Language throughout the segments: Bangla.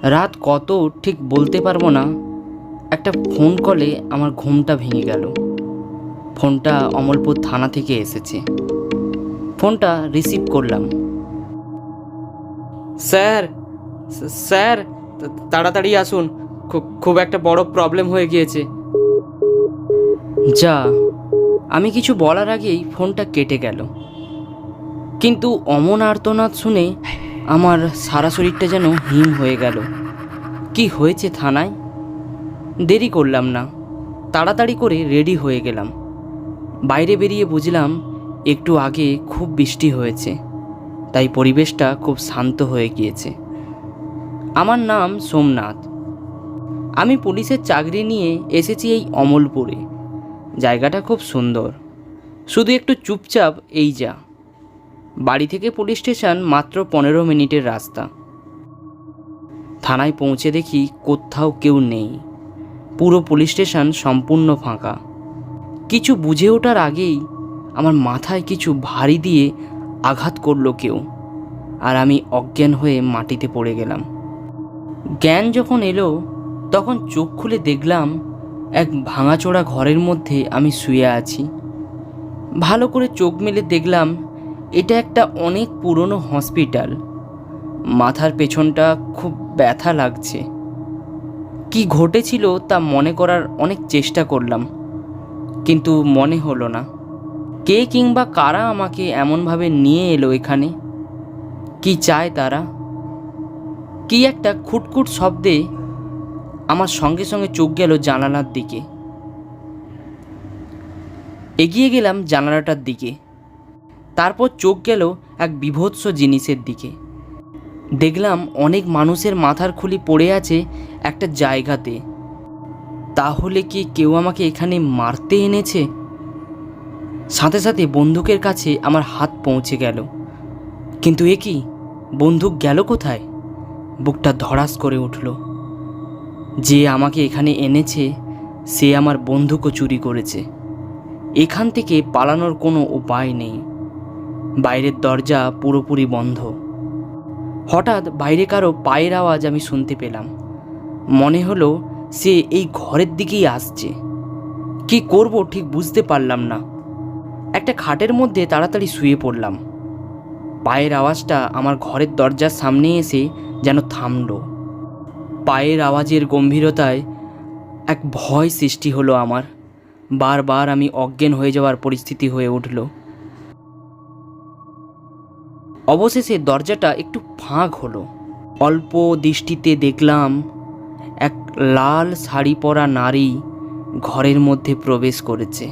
রাত কত ঠিক বলতে পারবো না। একটা ফোন কলে আমার ঘুমটা ভেঙে গেল। ফোনটা অমলপুর থানা থেকে এসেছে। ফোনটা রিসিভ করলাম। স্যার, স্যার, তাড়াতাড়ি আসুন, খুব একটা বড় প্রবলেম হয়ে গিয়েছে। যা, আমি কিছু বলার আগেই ফোনটা কেটে গেল। কিন্তু অমন আর্তনাদ শুনে আমার সারা শরীরটা যেন হিম হয়ে গেল। কি হয়েছে থানায়? দেরি করলাম না, তাড়াতাড়ি করে রেডি হয়ে গেলাম। বাইরে বেরিয়ে বুঝলাম একটু আগে খুব বৃষ্টি হয়েছে, তাই পরিবেশটা খুব শান্ত হয়ে গিয়েছে। আমার নাম সোমনাথ। আমি পুলিশের চাকরি নিয়ে এসেছি এই অমলপুরে। জায়গাটা খুব সুন্দর, শুধু একটু চুপচাপ এই যা। বাড়ি থেকে পুলিশ স্টেশন মাত্র 15 মিনিটের রাস্তা। থানায় পৌঁছে দেখি কোথাও কেউ নেই। পুরো পুলিশ স্টেশন সম্পূর্ণ ফাঁকা। কিছু বুঝে ওঠার আগেই আমার মাথায় কিছু ভারী দিয়ে আঘাত করলো কেউ, আর আমি অজ্ঞান হয়ে মাটিতে পড়ে গেলাম। জ্ঞান যখন এলো তখন চোখ খুলে দেখলাম এক ভাঙাচোরা ঘরের মধ্যে আমি শুয়ে আছি। ভালো করে চোখ মেলে দেখলাম এটা একটা অনেক পুরনো হসপিটাল। মাথার পেছনটা খুব ব্যথা লাগছে। কি ঘটেছিল তা মনে করার অনেক চেষ্টা করলাম, কিন্তু মনে হলো না। কে কিংবা কারা আমাকে এমনভাবে নিয়ে এলো এখানে? কি চায় তারা? কি একটা খুটখুট শব্দে আমার সঙ্গে সঙ্গে চোখ গেল জানালার দিকে। এগিয়ে গেলাম জানালাটার দিকে। তারপর চোখ গেল এক বীভৎস জিনিসের দিকে। দেখলাম অনেক মানুষের মাথার খুলি পড়ে আছে একটা জায়গাতে। তাহলে কি কেউ আমাকে এখানে মারতে এনেছে? সাথে সাথে বন্দুকের কাছে আমার হাত পৌঁছে গেল। কিন্তু এ কি, বন্দুক গেল কোথায়? বুকটা ধড়াস করে উঠল। যে আমাকে এখানে এনেছে সে আমার বন্দুকও চুরি করেছে। এখান থেকে পালানোর কোনো উপায় নেই। বাইরের দরজা পুরোপুরি বন্ধ। হঠাৎ বাইরে কারো পায়ের আওয়াজ আমি শুনতে পেলাম। মনে হলো সে এই ঘরের দিকেই আসছে। কি করব ঠিক বুঝতে পারলাম না। একটা খাটের মধ্যে তাড়াতাড়ি শুয়ে পড়লাম। পায়ের আওয়াজটা আমার ঘরের দরজার সামনে এসে যেন থামল। পায়ের আওয়াজের গম্ভীরতায় এক ভয় সৃষ্টি হলো আমার। বারবার আমি অজ্ঞান হয়ে যাওয়ার পরিস্থিতি হয়ে উঠল। অবশেষে দরজাটা একটু ফাঁক হলো। অল্প দৃষ্টিতে দেখলাম এক লাল শাড়ি পরা নারী ঘরের মধ্যে প্রবেশ করেছে।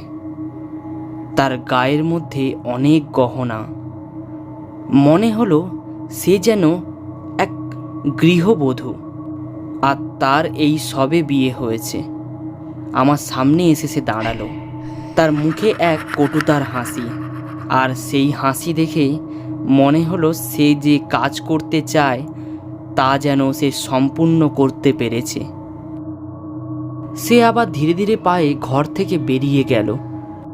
তার গায়ের মধ্যে অনেক গহনা। মনে হলো সে যেন এক গৃহবধূ, আর তার এই সবে বিয়ে হয়েছে। আমার সামনে এসে সে দাঁড়ালো। তার মুখে এক কটুতার হাসি, আর সেই হাসি দেখে মনে হলো সে যে কাজ করতে চায় তা যেন সে সম্পূর্ণ করতে পেরেছে। সে আবার ধীরে ধীরে পায়ে ঘর থেকে বেরিয়ে গেল।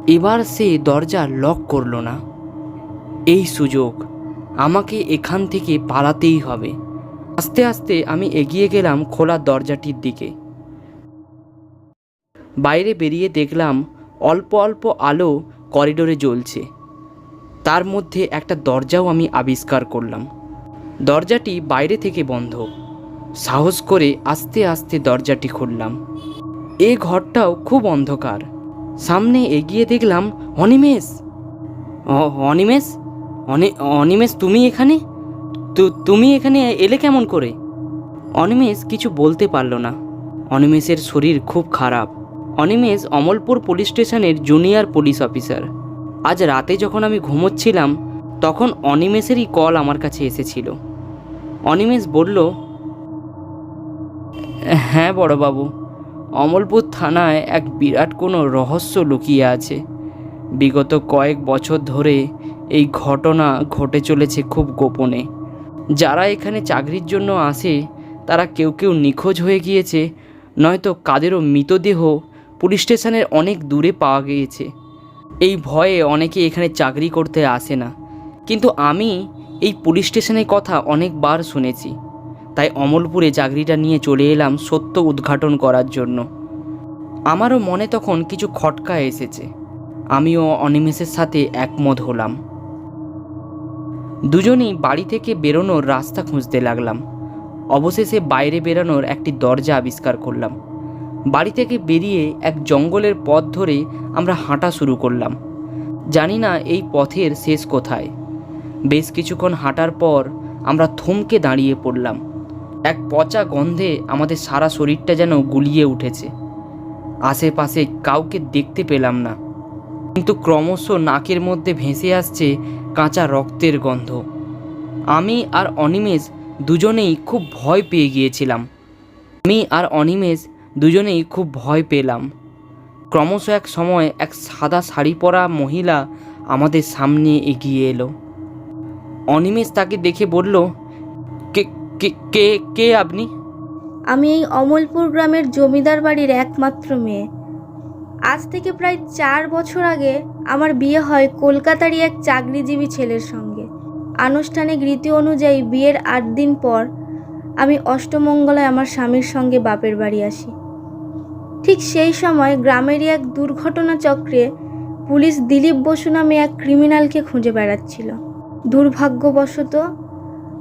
এবার সে দরজা লক করলো না। এই সুযোগ, আমাকে এখান থেকে পালাতেই হবে। আস্তে আস্তে আমি এগিয়ে গেলাম খোলা দরজাটির দিকে। বাইরে বেরিয়ে দেখলাম অল্প অল্প আলো করিডোরে জ্বলছে। তার মধ্যে একটা দরজাও আমি আবিষ্কার করলাম। দরজাটি বাইরে থেকে বন্ধ। সাহস করে আস্তে আস্তে দরজাটি খুললাম। এ ঘরটাও খুব অন্ধকার। সামনে এগিয়ে দেখলাম অনিমেষ। অনিমেষ, অনিমেষ, তুমি এখানে? তুমি এখানে এলে কেমন করে? অনিমেষ কিছু বলতে পারল না। অনিমেষের শরীর খুব খারাপ। অনিমেষ অমলপুর পুলিশ স্টেশনের জুনিয়র পুলিশ অফিসার। আজ রাতে যখন আমি ঘুমোচ্ছিলাম তখন অনিমেষেরই কল আমার কাছে এসেছিল। অনিমেষ বলল, হ্যাঁ বড়বাবু, অমলপুর থানায় এক বিরাট কোনো রহস্য লুকিয়ে আছে। বিগত কয়েক বছর ধরে এই ঘটনা ঘটে চলেছে খুব গোপনে। যারা এখানে চাকরির জন্য আসে তারা কেউ কেউ নিখোঁজ হয়ে গিয়েছে, নয়তো কাদেরও মৃতদেহ পুলিশ স্টেশনের অনেক দূরে পাওয়া গিয়েছে। এই ভয়ে অনেকে এখানে চাকরি করতে আসে না। কিন্তু আমি এই পুলিশ স্টেশনের কথা অনেকবার শুনেছি। তাই অমলপুরে চাকরিটা নিয়ে চলে এলাম সত্য উদ্ঘাটন করার জন্য। আমারও মনে তখন কিছু খটকা এসেছে। আমিও অনিমেষের সাথে একমত হলাম। দুজনেই বাড়ি থেকে বেরোনোর রাস্তা খুঁজতে লাগলাম। অবশেষে বাইরে বেরানোর একটি দরজা আবিষ্কার করলাম। বাড়ি থেকে বেরিয়ে এক জঙ্গলের পথ ধরে আমরা হাঁটা শুরু করলাম। জানি না এই পথের শেষ কোথায়। বেশ কিছুক্ষণ হাঁটার পর আমরা থমকে দাঁড়িয়ে পড়লাম। এক পচা গন্ধে আমাদের সারা শরীরটা যেন গুলিয়ে উঠেছে। আশেপাশে কাউকে দেখতে পেলাম না, কিন্তু ক্রমশ নাকের মধ্যে ভেসে আসছে কাঁচা রক্তের গন্ধ। আমি আর অনিমেষ দুজনেই খুব ভয় পেলাম। ক্রমশ এক সময় এক সাদা শাড়ি পরা মহিলা আমাদের সামনে এগিয়ে এলো। অনিমেষ তাকে দেখে বলল, কে কে কে কে আপনি? আমি এই অমলপুর গ্রামের জমিদার বাড়ির একমাত্র মেয়ে। আজ থেকে প্রায় 4 বছর আগে আমার বিয়ে হয় কলকাতারই এক চাকরিজীবী ছেলের সঙ্গে। আনুষ্ঠানিক রীতি অনুযায়ী বিয়ের 8 দিন পর আমি অষ্টমঙ্গলায় আমার স্বামীর সঙ্গে বাপের বাড়ি আসি। ঠিক সেই সময় গ্রামেরই এক দুর্ঘটনা চক্রে পুলিশ দিলীপ বসু নামে এক ক্রিমিনালকে খুঁজে বেড়াচ্ছিল। দুর্ভাগ্যবশত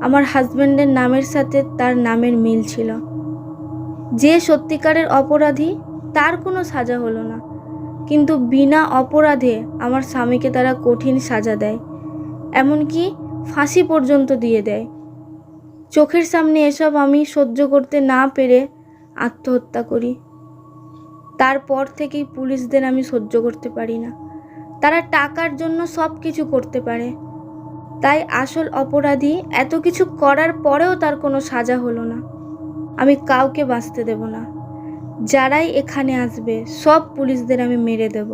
আমার হাজব্যান্ডের নামের সাথে তার নামের মিল ছিল। যে সত্যিকারের অপরাধী তার কোনো সাজা হলো না, কিন্তু বিনা অপরাধে আমার স্বামীকে তারা কঠিন সাজা দেয়, এমনকি ফাঁসি পর্যন্ত দিয়ে দেয়। চোখের সামনে এসব আমি সহ্য করতে না পেরে আত্মহত্যা করি। তারপর থেকেই পুলিশদের আমি সহ্য করতে পারি না। তারা টাকার জন্য সব কিছু করতে পারে। তাই আসল অপরাধী এত কিছু করার পরেও তার কোনো সাজা হলো না। আমি কাউকে বাঁচতে দেব না। যারাই এখানে আসবে সব পুলিশদের আমি মেরে দেব।